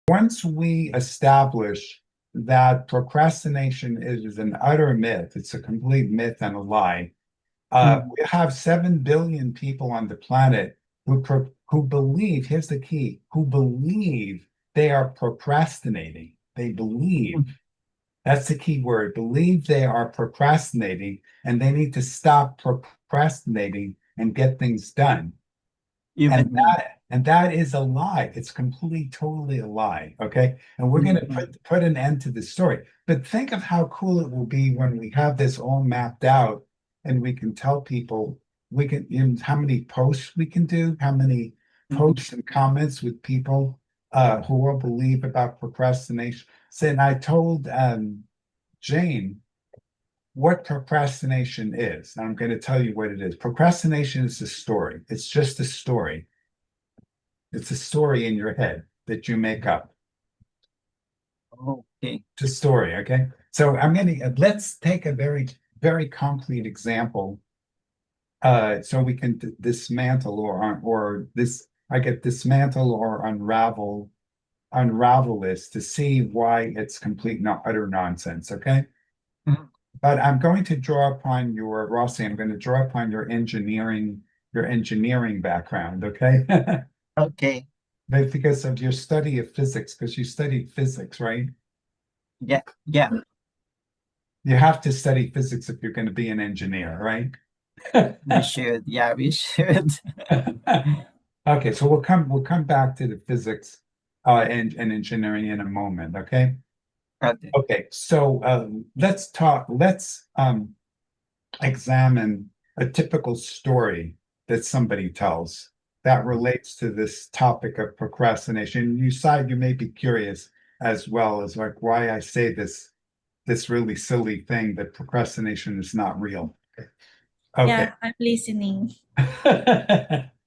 once we establish that procrastination is an utter myth, it's a complete myth and a lie. Mm. We have 7 billion people on the planet who believe, here's the key, who believe they are procrastinating. They believe, that's the key word, believe they are procrastinating, and they need to stop procrastinating and get things done. And Even me. that is a lie. It's completely, totally a lie. Okay. And we're gonna Mm. put an end to this story. But think of how cool it will be when we have this all mapped out and we can tell people how many posts we can do, how many Mm. posts and comments with people who will believe about procrastination. So, and I told Jane what procrastination is. And I'm going to tell you what it is. Procrastination is a story. It's just a story. It's a story in your head that you make up. Okay. It's a story, okay? So let's take a very, very concrete example, so we can dismantle I get dismantle or unravel this to see why it's complete no utter nonsense, okay? Mm. But I'm going to draw upon Rossi, I'm going to draw upon your engineering background, okay? Okay. But because of your study of physics, because you studied physics, right? Yeah. Yeah. You have to study physics if you're going to be an engineer, right? We should. Yeah, we should. Okay, so we'll come back to the physics and engineering in a moment, okay? Okay. Okay, so let's examine a typical story that somebody tells that relates to this topic of procrastination. You may be curious as well as like why I say this really silly thing that procrastination is not real. Okay. Yeah, I'm listening.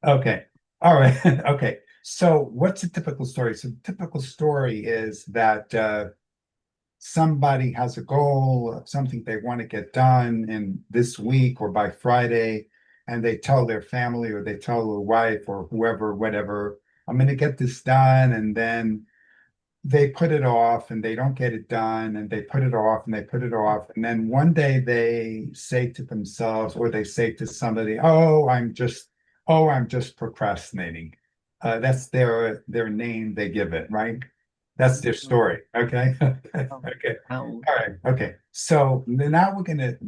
Okay. All right. Okay. So what's a typical story? So the typical story is that somebody has a goal, something they want to get done in this week or by Friday, and they tell their family or they tell their wife or whoever, whatever, I'm going to get this done. And then they put it off and they don't get it done and they put it off and they put it off. And then one day they say to themselves or they say to somebody, I'm just procrastinating. That's their name they give it, right? That's their story. Okay. Oh, Okay. oh, All right. Okay. So now we're gonna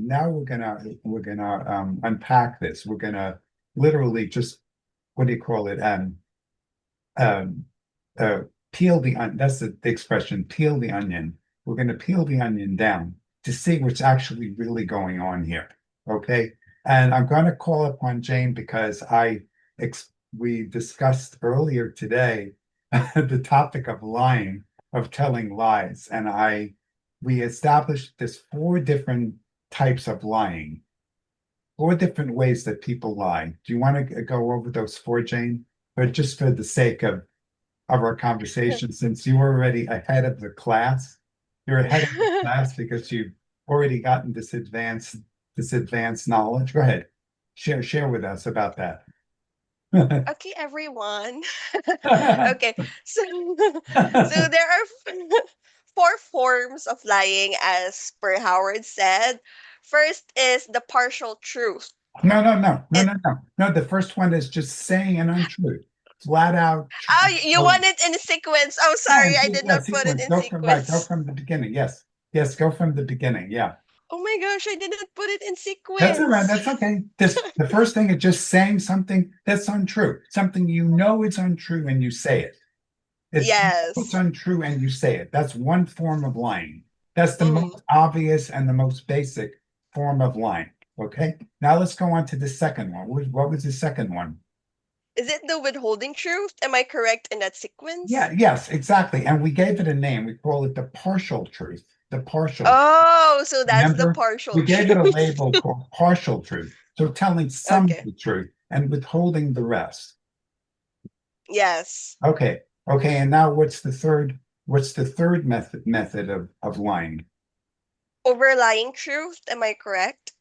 unpack this. We're gonna literally just what do you call it? Um uh peel the onion. That's the expression, peel the onion. We're gonna peel the onion down to see what's actually really going on here. Okay. And I'm gonna call upon Jane because we discussed earlier today the topic of lying, of telling lies. And we established this 4 different types of lying, 4 different ways that people lie. Do you want to go over those 4, Jane? But just for the sake of our conversation, since you were already ahead of the class, you're ahead of the class because you've already gotten this advanced knowledge. Go ahead. Share with us about that. Okay, everyone. Okay, so so there are four forms of lying, as per Howard said. First is the partial truth. No, no, no, no, It no, no. No, the first one is just saying an untruth. Flat out. you want it in sequence. Oh, Yeah, sorry, I did yeah, not put it sequence. in Go sequence. from the beginning. Yes. Yes, go from the beginning. Yeah. Oh my gosh, I did not put it in That's all right. sequence. That's okay. The first thing is just saying something that's untrue. Something you know is untrue and you say it. It's Yes. untrue and you say it. That's one form of lying. That's the Mm-hmm. most obvious and the most basic form of lying. Okay. Now let's go on to the second one. What was the second one? Is it the withholding truth? Am I correct in that Yeah, sequence? yes, exactly. And we gave it a name. We call it the partial truth. The partial. Oh, so that's the Remember, partial we gave it a truth. label called partial truth. So telling some of Okay. the truth and withholding the rest. Yes. Okay. Okay. And now what's the third method of lying? Overlying truth. Am I correct?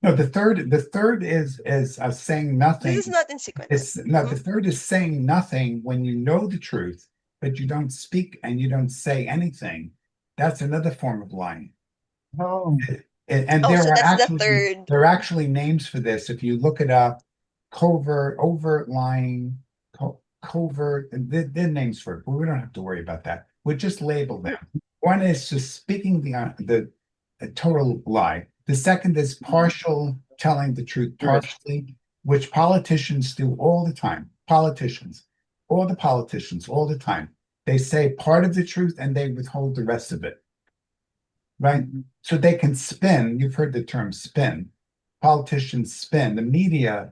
No, the third is saying This is nothing. not in sequence. It's no, the third is saying nothing when you know the truth but you don't speak and you don't say anything, that's another form of lying. Oh, And Oh, so that's the third. there are actually names for this. If you look it up, covert, overt lying, covert, they're names for it, but we don't have to worry about that. We'll just label them. One is just speaking the a total lie. The second is partial, telling the truth partially, which politicians do all the time. Politicians, all the politicians, all the time. They say part of the truth and they withhold the rest of it. Right? So they can spin. You've heard the term spin. Politicians spin. The media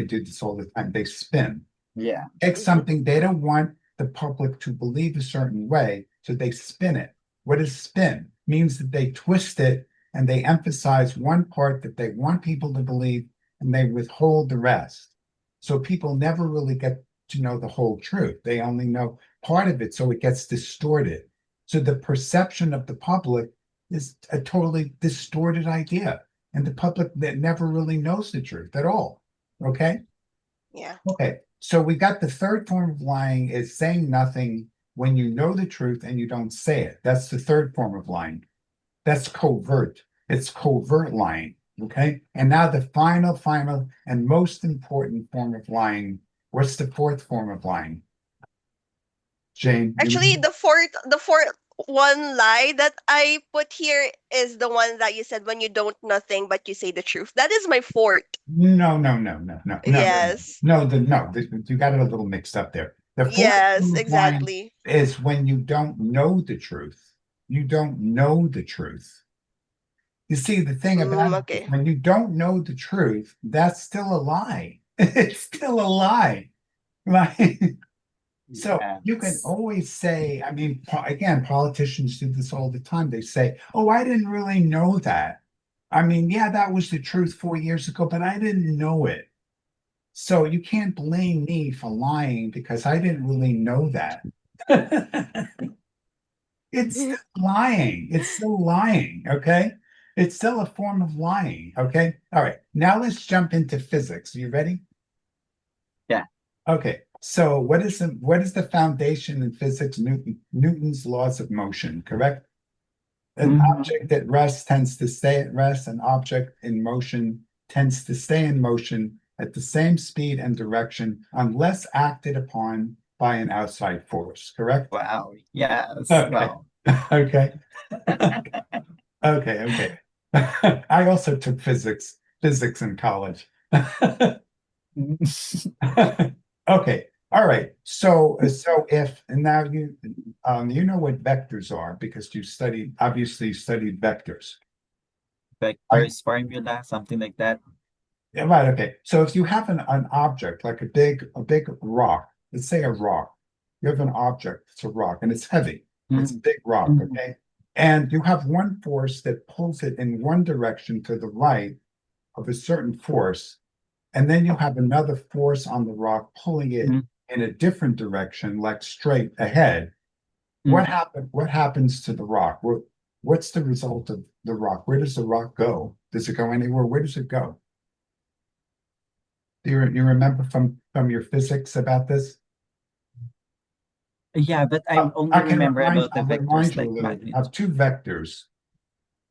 do this all the time. They spin. yeah. Take something they don't want the public to believe a certain way, so they spin it. What is spin? Means that they twist it and they emphasize one part that they want people to believe and they withhold the rest. So people never really get to know the whole truth. They only know part of it, so it gets distorted. So the perception of the public is a totally distorted idea. And the public that never really knows the truth at all. Okay? Yeah. Okay. So we got the third form of lying is saying nothing when you know the truth and you don't say it. That's the third form of lying. That's covert. It's covert lying. Okay. And now the final and most important form of lying. What's the fourth form of lying? Jane, Actually, the fourth one lie that I put here is the one that you said when you don't nothing but you say the truth. That is my fourth. no, Yes. you got it a little mixed up there. The fourth Yes, form of lying exactly. is when you don't know the truth. You don't know the truth. You see, the thing about it is Okay. when you don't know the truth, that's still a lie. It's still a lie. Right? So you can Yes. always say, I mean, again, politicians do this all the time. They say, oh, I didn't really know that. I mean, yeah, that was the truth 4 years ago, but I didn't know it. So you can't blame me for lying because I didn't really know that. It's still lying. It's still lying. Okay. It's still a form of lying. Okay. All right. Now let's jump into physics. You ready? Yeah. Okay. So what is the foundation in physics? Newton's laws of motion, correct? An object at rest tends to stay at rest. An object in motion tends to stay in motion at the same speed and direction unless acted upon by an outside force, correct? Wow. Yes. Okay. Wow. Okay. Okay. I also took physics in college. Okay. All right. So if and now you know what vectors are because you obviously studied vectors. I Vectors, formula, something like that. Yeah, right, okay. So if you have an object like a big rock, let's say a rock, you have an object, it's a rock, and it's heavy. It's a big rock, okay? And you have one force that pulls it in one direction to the right of a certain force, and then you have another force on the rock pulling it in a different direction, like straight ahead. What happens to the rock? What's the result of the rock? Where does the rock go? Does it go anywhere? Where does it go? Do you remember from your physics about this? Yeah, but I only remember about the I'll vectors remind you a like little. You magnet. have two vectors.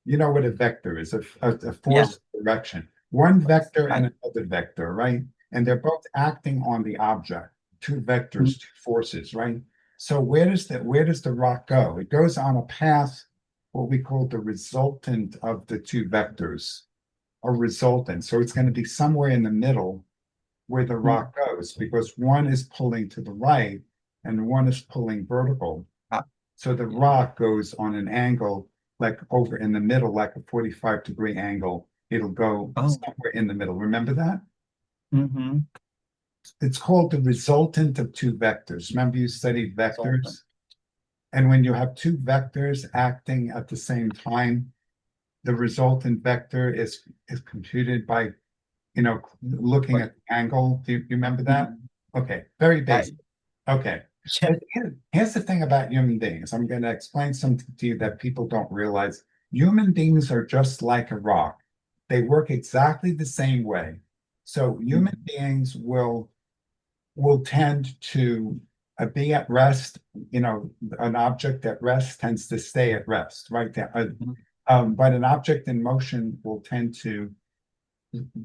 You know what a vector is, a Yeah. force direction. One vector and Mag- another vector, right? And they're both acting on the object. Two vectors, two forces, right? So where does the rock go? It goes on a path, what we call the resultant of the two vectors, a resultant. So it's going to be somewhere in the middle where the rock goes because one is pulling to the right and one is pulling vertical. Ah, So the rock goes on an angle like over in the middle, like a 45-degree angle. It'll go oh. somewhere in the middle. Remember that? Mm-hmm. It's called the resultant of two vectors. Remember you studied vectors? And when you have two vectors acting at the same time, the resultant vector is computed by looking at the angle. Do you remember that? Okay, very basic. Okay. But here's the thing about human beings. I'm going to explain something to you that people don't realize. Human beings are just like a rock. They work exactly the same way. So human beings will tend to be at rest, an object at rest tends to stay at rest, right? But an object in motion will tend to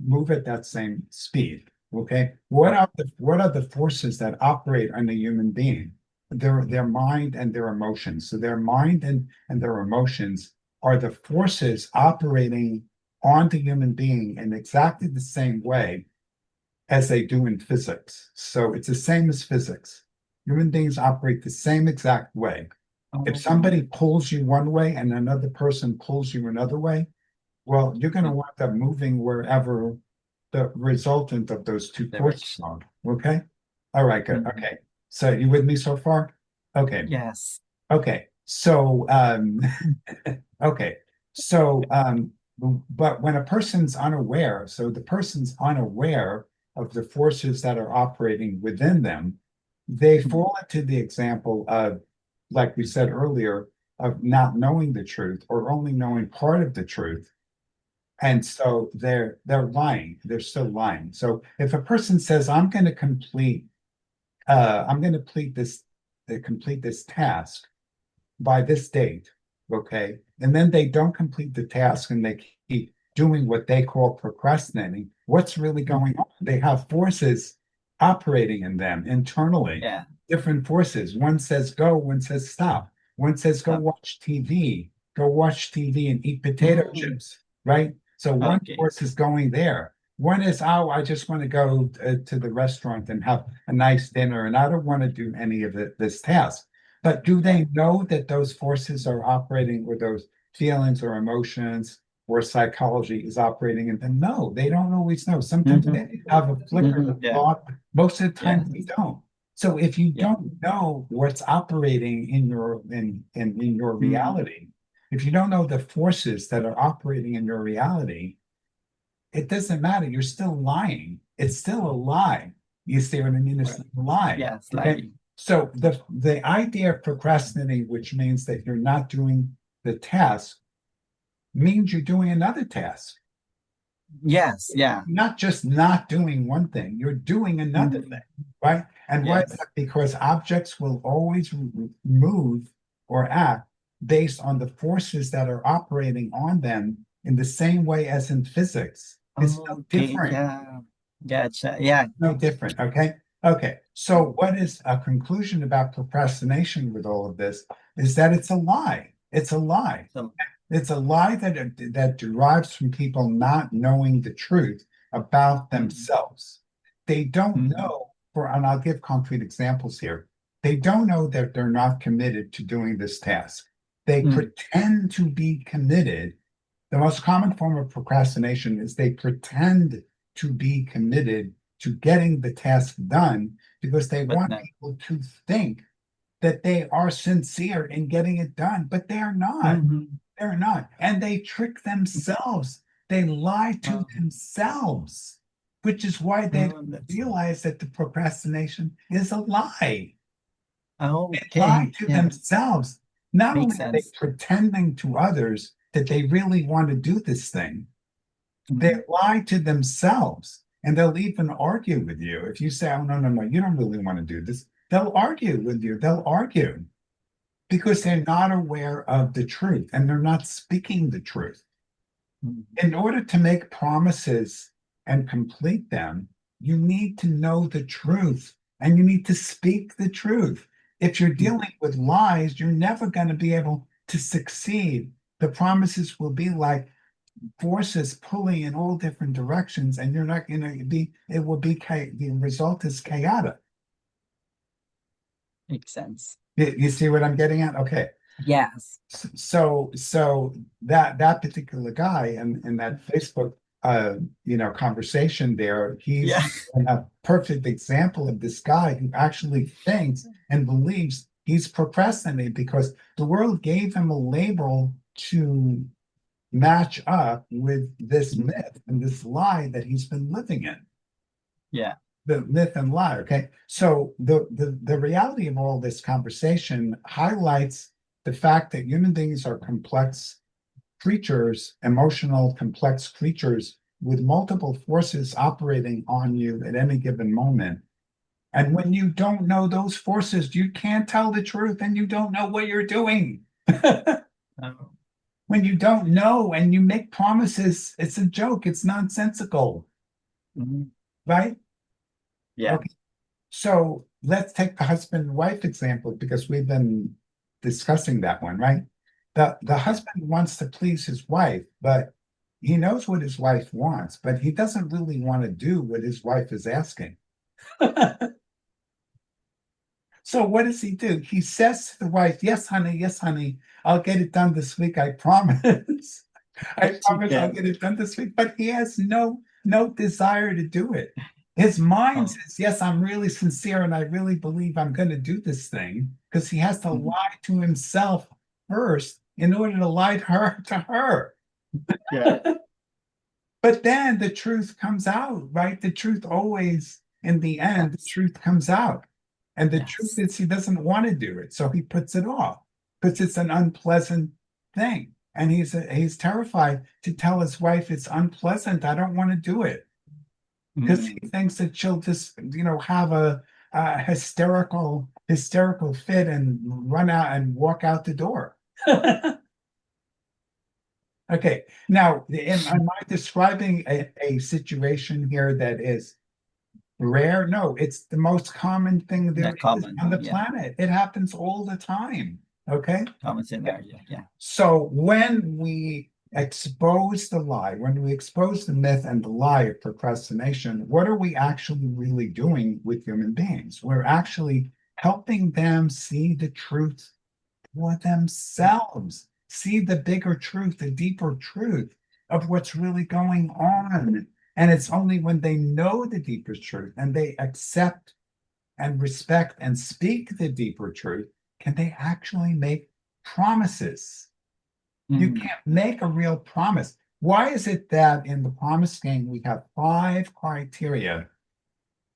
move at that same speed. Okay. What are the forces that operate on a human being? Their mind and their emotions. So their mind and their emotions are the forces operating on the human being in exactly the same way as they do in physics. So it's the same as physics. Human beings operate the same exact way. If Oh, somebody pulls you one way and another person pulls you another way, well, you're going to wind up moving wherever the resultant of those two forces direction. are. Okay. All right. Good. Mhm. Okay. So you with me so far? Okay. Yes. Okay. So okay. So but when a person's unaware, so the person's unaware of the forces that are operating within them, they Mhm. fall into the example of, like we said earlier, of not knowing the truth or only knowing part of the truth. And so they're lying. They're still lying. So if a person says, I'm going to complete this task by this date, okay, and then they don't complete the task and they keep doing what they call procrastinating, what's really going on? They have forces operating in them internally, Yeah. different forces. One says go, one says stop. One says Stop. go watch TV and eat potato Mm. chips, right? So one Okay. force is going there. One is, oh, I just want to go to the restaurant and have a nice dinner, and I don't want to do any of this task. But do Yeah. they know that those forces are operating, or those feelings or emotions or psychology is operating in them? No, they don't always know. Sometimes Mhm. they have a flicker of Yeah. thought. Most of the time they Yes. don't. So if you Yeah. don't know what's operating in your Mhm. reality, if you don't know the forces that are operating in your reality, it doesn't matter. You're still lying. It's still a lie. You see what I mean? It's Right. a lie. Yeah. Okay. Slightly. So the idea of procrastinating, which means that you're not doing the task, means you're doing another task. Yes. Yeah. Not just not doing one thing, you're doing another Mhm. thing, right? And why is Yes. that? Because objects will always move or act based on the forces that are operating on them in the same way as in physics. It's no Okay. different. Yeah. Gotcha. Yeah. No different. Okay. Okay. So, what is a conclusion about procrastination with all of this is that it's a lie. It's a lie. So. It's a lie that derives from people not knowing the truth about Mhm. themselves. They don't Mhm. know, and I'll give concrete examples here. They don't know that they're not committed to doing this task. They Mm. pretend to be committed. The most common form of procrastination is they pretend to be committed to getting the task done because they But want not. people to think that they are sincere in getting it done, but they're not. Mhm. They're not. And they trick themselves. They lie to Oh, themselves, which is why they oh, don't that's realize that the procrastination is a lie. They lie okay. to Yeah. themselves. Not Makes only are they sense. pretending to others that they really want to do this thing, they Mhm. lie to themselves. And they'll even argue with you. If you say, oh, no, no, no, you don't really want to do this, they'll argue with you. They'll argue because they're not aware of the truth and they're not speaking the truth. Mhm. In order to make promises and complete them, you need to know the truth and you need to speak the truth. If you're Mhm. dealing with lies, you're never going to be able to succeed. The promises will be like forces pulling in all different directions, and you're not going to be, it will be, the result is chaotic. Makes sense. You see what I'm getting at? Okay. Yes. So that particular guy in that Facebook conversation there, Yeah. he's a perfect example of this guy who actually thinks and believes he's procrastinating because the world gave him a label to match up with this Mhm. myth and this lie that he's been living in. Yeah. The myth and lie. Okay. So the reality of all this conversation highlights the fact that human beings are complex creatures, emotional, complex creatures with multiple forces operating on you at any given moment. And when you don't know those forces, you can't tell the truth and you don't know what you're doing. Oh, When you don't know and you make promises, it's a joke, it's nonsensical, mhm. right? Yeah. Okay. So let's take the husband and wife example because we've been discussing that one, right? The husband wants to please his wife, but he knows what his wife wants, but he doesn't really want to do what his wife is asking. So what does he do? He says to the wife, yes, honey, I'll get it done this week, I promise. I promise I'll Yeah. get it done this week, but he has no desire to do it. His mind Oh, says, yes, I'm really sincere and I really believe I'm going to do this thing because he has to mhm. lie to himself first in order to lie to her. Yeah. But then the truth comes out, right? The truth always, in the end, the Yes. truth comes out. And the truth Yes. is he doesn't want to do it. So he puts it off because it's an unpleasant thing. And he's terrified to tell his wife it's unpleasant. I don't want to do it because Mm. he thinks that she'll just, have a hysterical fit and run out and walk out the door. Okay, now am I describing a situation here that is rare? No, it's the most common thing Yeah, there is common. on the Yeah. planet. It happens all the time. Okay. Common scenario. Yeah. So when we expose the lie, when we expose the myth and the lie of procrastination, what are we actually really doing with human beings? We're actually helping them see the truth for themselves, see the bigger truth, the deeper truth of what's really going on. And it's only when they know the deeper truth and they accept and respect and speak the deeper truth can they actually make promises. You Mm. can't make a real promise. Why is it that in the promise game we have 5 criteria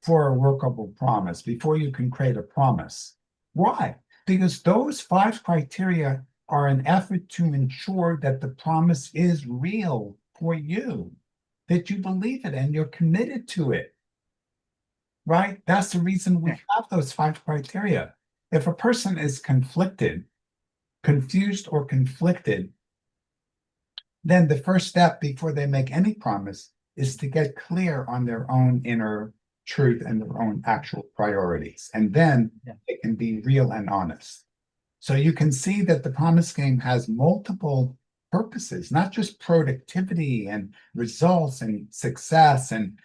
for a workable promise before you can create a promise? Why? Because those 5 criteria are an effort to ensure that the promise is real for you, that you believe it and you're committed to it, right? That's the reason we Yeah. have those 5 criteria. If a person is conflicted, confused, or conflicted, then the first step before they make any promise is to get clear on their own inner truth and their own actual priorities. And then Yeah. it can be real and honest. So you can see that the promise game has multiple purposes, not just productivity and results and success and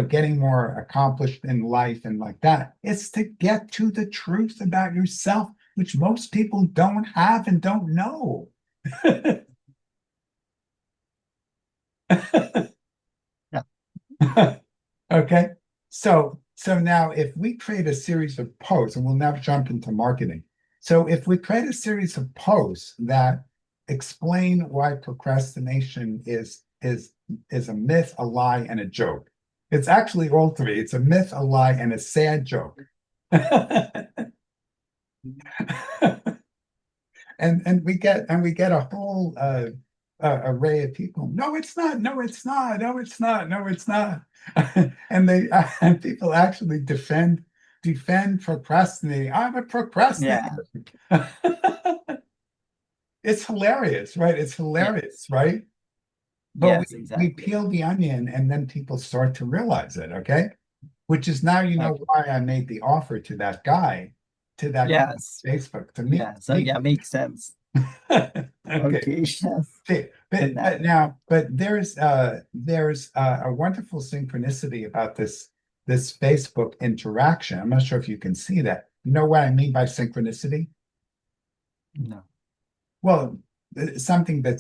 getting more accomplished in life and like that. It's to get to the truth about yourself, which most people don't have and don't know. Yeah. Okay. So now if we create a series of posts, and we'll now jump into marketing. So if we create a series of posts that explain why procrastination is a myth, a lie, and a joke. It's actually all three. It's a myth, a lie, and a sad joke. And we get a whole array of people. No, it's not. No, it's not. No, it's not. No, it's not. And people actually defend procrastinating. I'm a procrastinator. Yeah. It's hilarious, right? It's hilarious, Yes. right? But we Yes, we exactly. peel the onion and then people start to realize it, okay? Which is now you know Okay. why I made the offer to that guy, on Yes. Facebook to meet Yeah. So meet yeah, makes sense. Okay. Okay. Yes. Okay, And but there's a wonderful synchronicity about this Facebook interaction. I'm not sure if you can see that. You know what I mean by synchronicity? no. Well, something that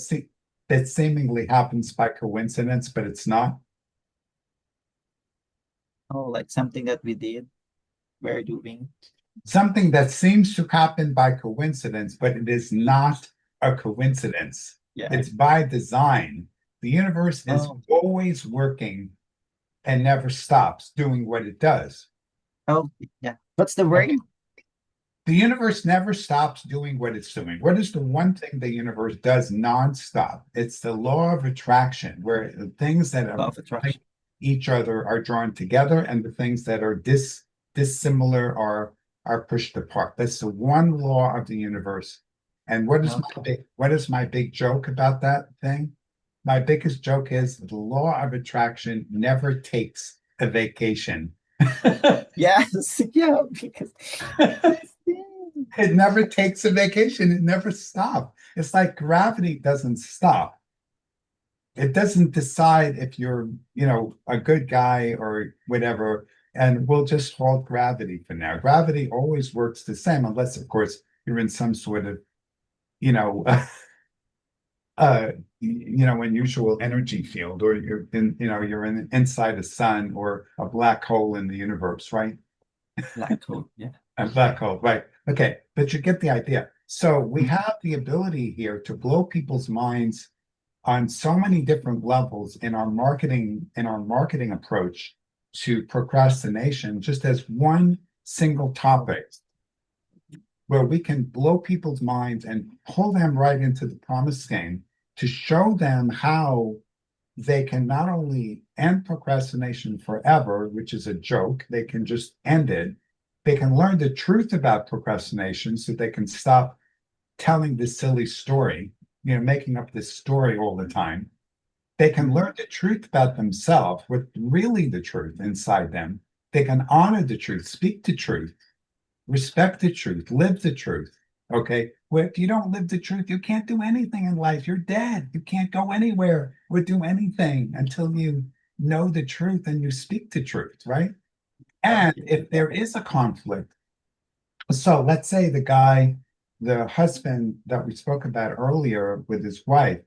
seemingly happens by coincidence, but it's not. Oh, like something that we did, we're doing. Something that seems to happen by coincidence, but it is not a coincidence. Yeah. It's by design. The universe is Oh. always working and never stops doing what it does. Oh. Yeah. What's the word? Okay. The universe never stops doing what it's doing. What is the one thing the universe does nonstop? It's the law of attraction, where the things that are Law of attraction. each other are drawn together, and the things that are dissimilar are pushed apart. That's the one law of the universe. And what is my big joke about that thing? My biggest joke is the law of attraction never takes a vacation. Yes, yeah, because It never takes a vacation. It never stops. It's like gravity doesn't stop. It doesn't decide if you're, a good guy or whatever, and we'll just halt gravity for now. Gravity always works the same, unless, of course, you're in some sort of, you know, unusual energy field, or you're inside a sun or a black hole in the universe, right? black hole, yeah. A black hole, right? Okay, but you get the idea. So we have the ability here to blow people's minds on so many different levels in our marketing approach to procrastination, just as one single topic where we can blow people's minds and pull them right into the promise game to show them how they can not only end procrastination forever, which is a joke, they can just end it. They can learn the truth about procrastination so they can stop telling this silly story, making up this story all the time. They can learn the truth about themselves, with really the truth inside them. They can honor the truth, speak the truth, respect the truth, live the truth. Okay. Well, if you don't live the truth, you can't do anything in life. You're dead. You can't go anywhere or do anything until you know the truth and you speak the truth, right? And if there is a conflict, so let's say the husband that we spoke about earlier with his wife,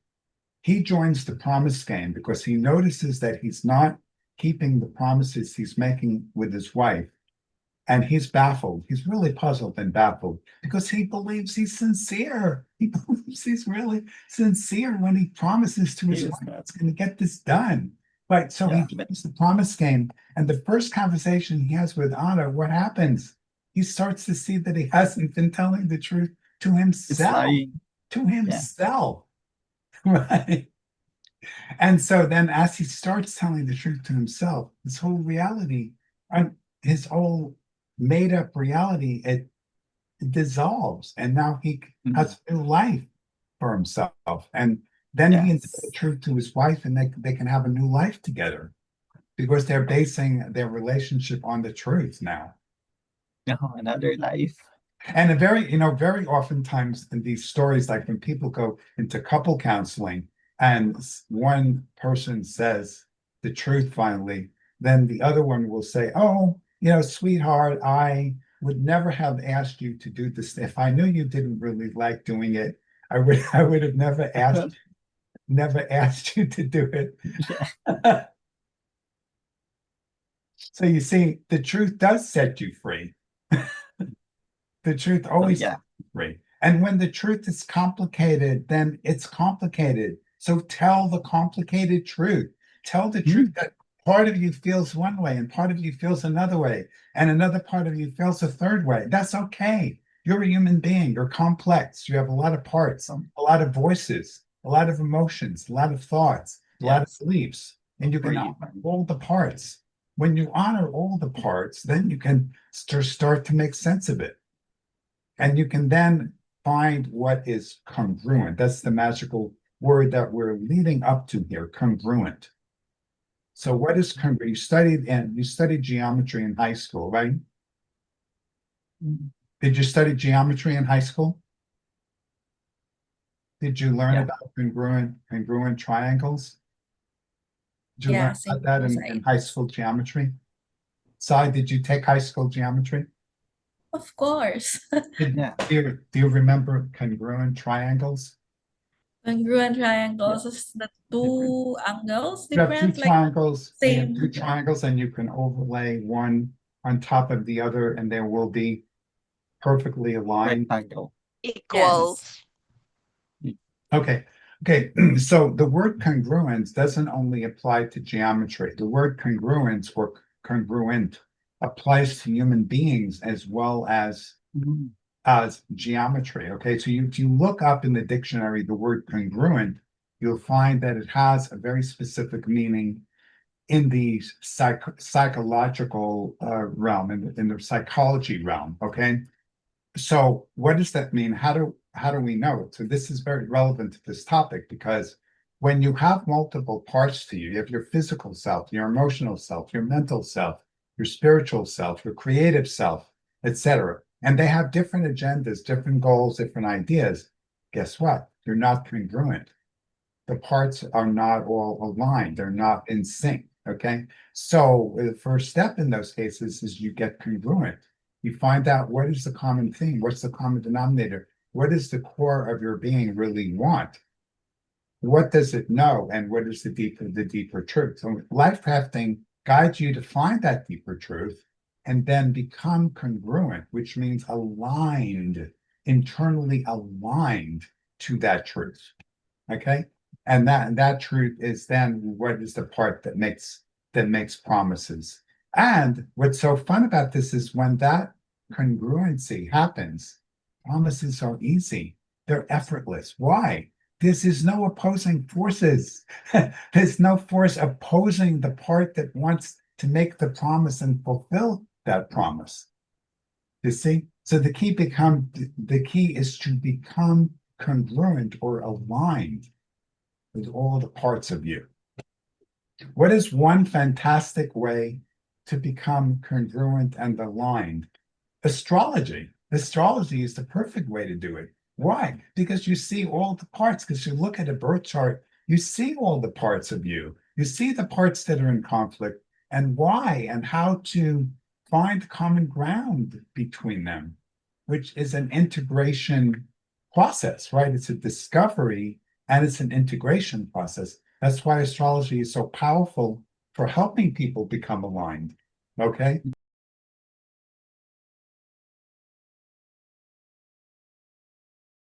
he joins the promise game because he notices that he's not keeping the promises he's making with his wife. And he's baffled. He's really puzzled and baffled because he believes he's sincere. He believes he's really sincere when he promises to his wife it's going to get this done. Right. So he joins the promise game. And the first conversation he has with Anna, what happens? He starts to see that he hasn't been telling the truth to himself. To himself. Yeah. Right. And so then as he starts telling the truth to himself, his whole reality, his whole made up reality, it dissolves. And now he has a new life for himself. And then he can tell the truth to his wife, and they can have a new life together because they're basing their relationship on the truth now. Oh, another life. And very oftentimes in these stories, like when people go into couple counseling and one person says the truth finally, then the other one will say, oh, sweetheart, I would never have asked you to do this. If I knew you didn't really like doing it, I would have never asked you to do it. Yeah. So you see, the truth does set you free. The truth always sets you free. And when the truth is complicated, then it's complicated. So tell the complicated truth. Tell the truth that part of you feels one way and part of you feels another way, and another part of you feels a third way. That's okay. You're a human being. You're complex. You have a lot of parts, a lot of voices, a lot of emotions, a lot of thoughts, a lot of beliefs, and you can honor all the parts. When you honor all the parts, then you can start to make sense of it. And you can then find what is congruent. That's the magical word that we're leading up to here, congruent. So what is congruent? You studied geometry in high school, right? Did you study geometry in high school? Did you learn about congruent triangles? Did you learn about that in high school geometry? Sai, did you take high school geometry? Of course. Do you remember congruent triangles? Congruent triangles is the two angles You have two different, like triangles, same. and you can overlay one on top of the other, and there will be perfectly aligned. Rectangle. Equals. Okay. So the word congruence doesn't only apply to geometry. The word congruence or congruent applies to human beings as well as geometry. Okay, so if you look up in the dictionary the word congruent, you'll find that it has a very specific meaning in the psychological realm, in the psychology realm. Okay. So what does that mean? How do we know it? So this is very relevant to this topic, because when you have multiple parts to you, you have your physical self, your emotional self, your mental self, your spiritual self, your creative self, etc. And they have different agendas, different goals, different ideas. Guess what? You're not congruent. The parts are not all aligned. They're not in sync. Okay. So the first step in those cases is you get congruent. You find out what is the common theme, what's the common denominator, what does the core of your being really want? What does it know, and what is the deeper truth? So life crafting guides you to find that deeper truth and then become congruent, which means aligned, internally aligned to that truth. Okay. And that truth is then what is the part that makes promises. And what's so fun about this is when that congruency happens, promises are easy. They're effortless. Why? Is no opposing forces. There's no force opposing the part that wants to make the promise and fulfill that promise. You see? So the key is to become congruent or aligned with all the parts of you. What is one fantastic way to become congruent and aligned? Astrology. Astrology is the perfect way to do it. Why? Because you see all the parts. Because you look at a birth chart, you see all the parts of you. You see the parts that are in conflict and why and how to find common ground between them, which is an integration process, right? It's a discovery and it's an integration process. That's why astrology is so powerful for helping people become aligned. Okay.